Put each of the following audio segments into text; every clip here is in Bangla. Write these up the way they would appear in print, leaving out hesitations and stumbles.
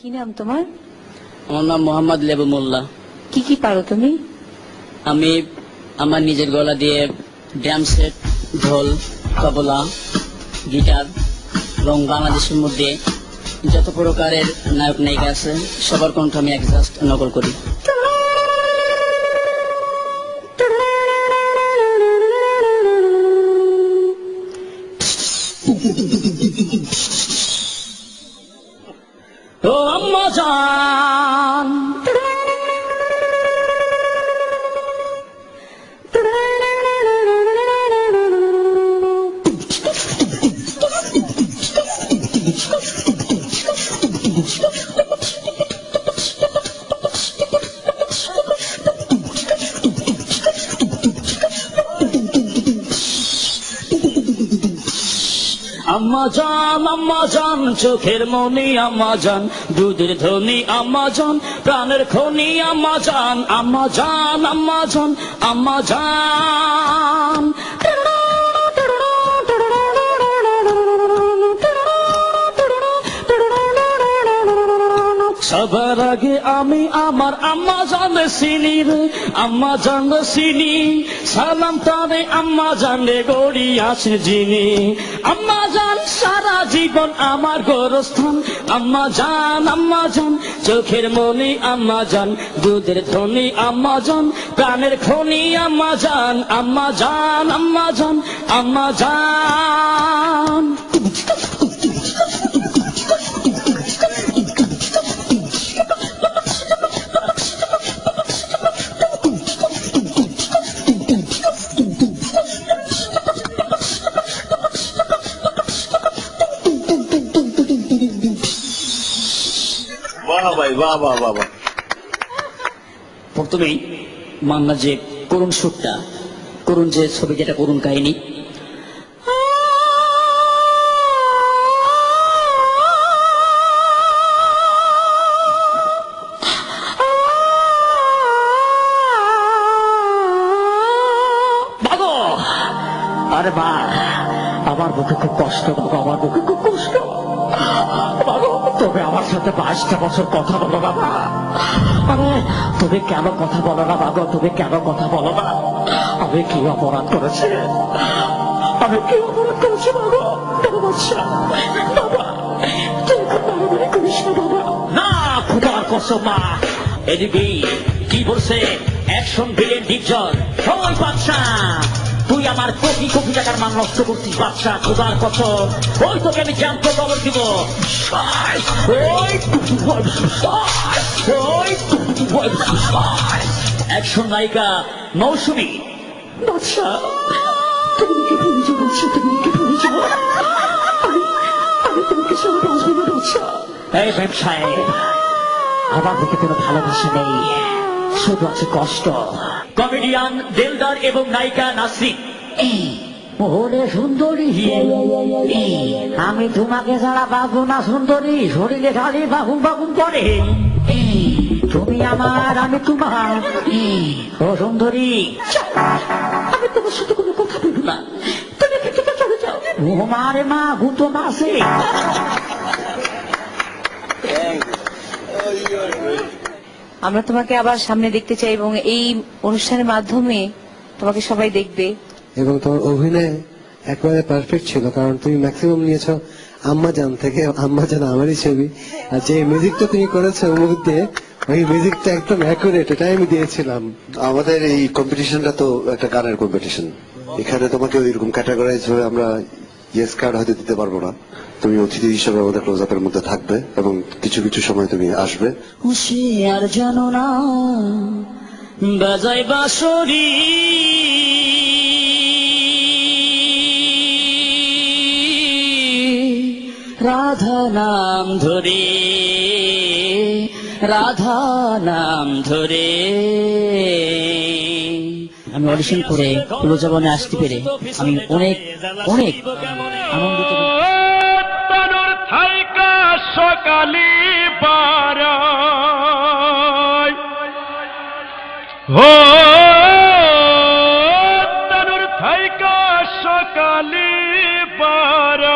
কি নাম তোমার? আমার নাম মোহাম্মদ লেবু মোল্লা। কি পারো তুমি? আমি আমার নিজের গলা দিয়ে ড্রাম সেট, ঢোল, তবলা, গিটার এবং বাংলাদেশের মধ্যে যত প্রকারের নায়ক নায়িকা আছে সবার কণ্ঠ আমি একজাস্ট নকল করি। ও আম্মা জান, আম্মা জান চোখের মনি আম্মা জান, দুধের ধনী আম্মা জান, প্রাণের খনি আম্মা জান, আম্মা জান আম্মা জান আম্মা জান। সবার আগে আমি আমার আম্মা জানে চিনি রে, আম্মা জানে চিনি, সালাম তারে আম্মা জানে গড়ি আছে যিনি। আম্মা জান সারা জীবন আমার গোরস্থান, আম্মা জান চোখের মনি আম্মা জান, দুধের ধনী আম্মা জান, প্রাণের খনি আম্মা জান, আম্মা জান আম্মা জান আম্মা জান। প্রথমেই মান্না যে করুণ সুরটা, করুণ যে ছবি, যেটা করুণ কাহিনী, আরে মা আমার বুকে খুব কষ্ট, বাবা আমার বুকে খুব কষ্ট। তবে আমার সাথে 22টা বছর কথা বলো বাবা। আরে তুমি কেন কথা বলো না বাবা? তুমি কেন কথা বলো না? আমি কি অপরাধ করেছি? আমি কি অপরাধ করেছি বাবা? বাবা তুই মারামারি করিস না বাবা। না খোদার কসম মা। এদিকে কি বলছে অ্যাকশন ভিলেন ডিপজল, ওই বাচ্চা তুই আমার কোটি কোটি টাকার মান নষ্ট করছিস বাচ্চা, খোদার কসম। ওই তোকে আমি জাম্প খবর দিব। অ্যাকশন নায়িকা মৌসুমী। বাচ্চা তুমি কি ভুলেছ বাচ্চা? তুমি কি ভুলেছ? আমি তোমাকে সব বাঁচবো না বাচ্চা। এই ব্যবসায় আমার দিকে কোনো ভালোবাসা নেই, শুধু আছে কষ্ট। কমেডিয়ান দেলদার এবং নায়িকা নাসরিন। ওরে সুন্দরী, আমি তোমাকে ছাড়া বাবু না সুন্দরী, শরীরে খালি বাগুন বাগুন করে। তুমি আমার, আমি তোমার। ও সুন্দরী, আমি তোমার সাথে কোনো কথা বলবো না, তুমি এখান থেকে চলে যাও। ও মারে মা, গুতো মাসে। আমরা তোমাকে আবার সামনে দেখতে চাই এবং এই অনুষ্ঠানের মাধ্যমে তোমাকে সবাই দেখবে। এবং তোমার অভিনয় একেবারে পারফেক্ট ছিল, কারণ তুমি ম্যাক্সিমাম নিয়েছো আম্মা জান থেকে। আম্মা জান আমারই ছবি, আর যে মিউজিকটা তুমি করেছো মুখ দিয়ে, ওই মিউজিকটা একদম অ্যাকুরেট, এটাই আমি দিয়েছিলাম। আমাদের এই কম্পিটিশনটা তো একটা গানের কম্পিটিশন, এখানে তোমাকে ওইরকম ক্যাটাগরাইজ হয়ে আমরা ইয়েস কার্ড হয়তো দিতে পারবো না। তুমি অতিথি হিসেবে আমাদের ক্লোজ আপের মধ্যে থাকবে এবং কিছু কিছু সময় তুমি আসবে। হুঁশিয়ার জানো না বাজাই বাঁশরি, রাধা নাম ধরে, রাধা নাম ধরে। আমি অডিশন করে প্রলোচনে আসতে পেরে আমি অনেক অনেক আনন্দিত। সকালি বারায় তনুর থাইকা সকালি বারায়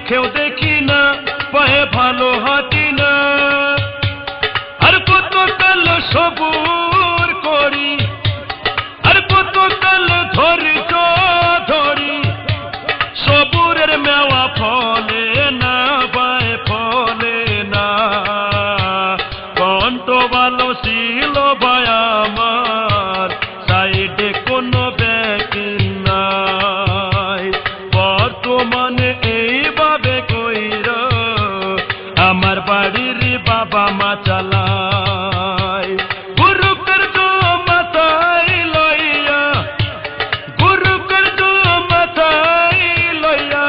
চোখেও দেখি না, পায়ে ভালো হাঁটি না, আর কত কাল সবুর করি, আর কত কাল ধৈর্য ধরি, সবুরের মেওয়া ফলে না পায়ে ফলে না। কণ্ঠ ভালো ছিল ভাই আমার, সাইডে কোনো ব্যাকিং নাই, বর্তমানে এইভাবে কইরা আমার বাড়ির বাবা মা চালায়। গুরু কার্য মাথায় লইয়া, গুরু কার্য মাথায় লইয়া,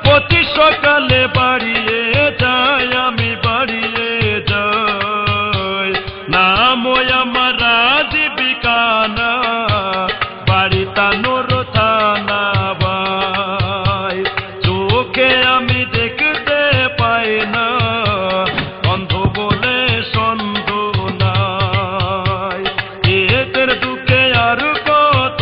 প্রতি সকালে বাড়িয়ে যাই আমি বাড়িয়ে যাই। নাম আমার জীবিকা না, বাড়ি তানোর থানা ভাই। চোখে আমি দেখতে পাই না, অন্ধ বলে সন্দেহ নাই, এদের দুঃখে আর কত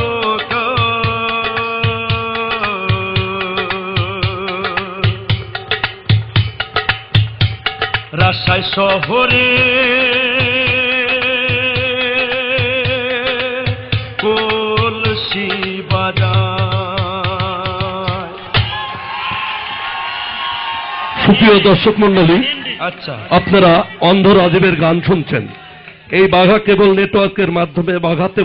রাজশাহী শহরে কলসি বাজার। সুপ্রিয় দর্শক মন্ডলী, আচ্ছা, আপনারা অন্ধ রাজীবের গান শুনছেন। এই বাঘা কেবল নেটওয়ার্কের মাধ্যমে বাঘাতে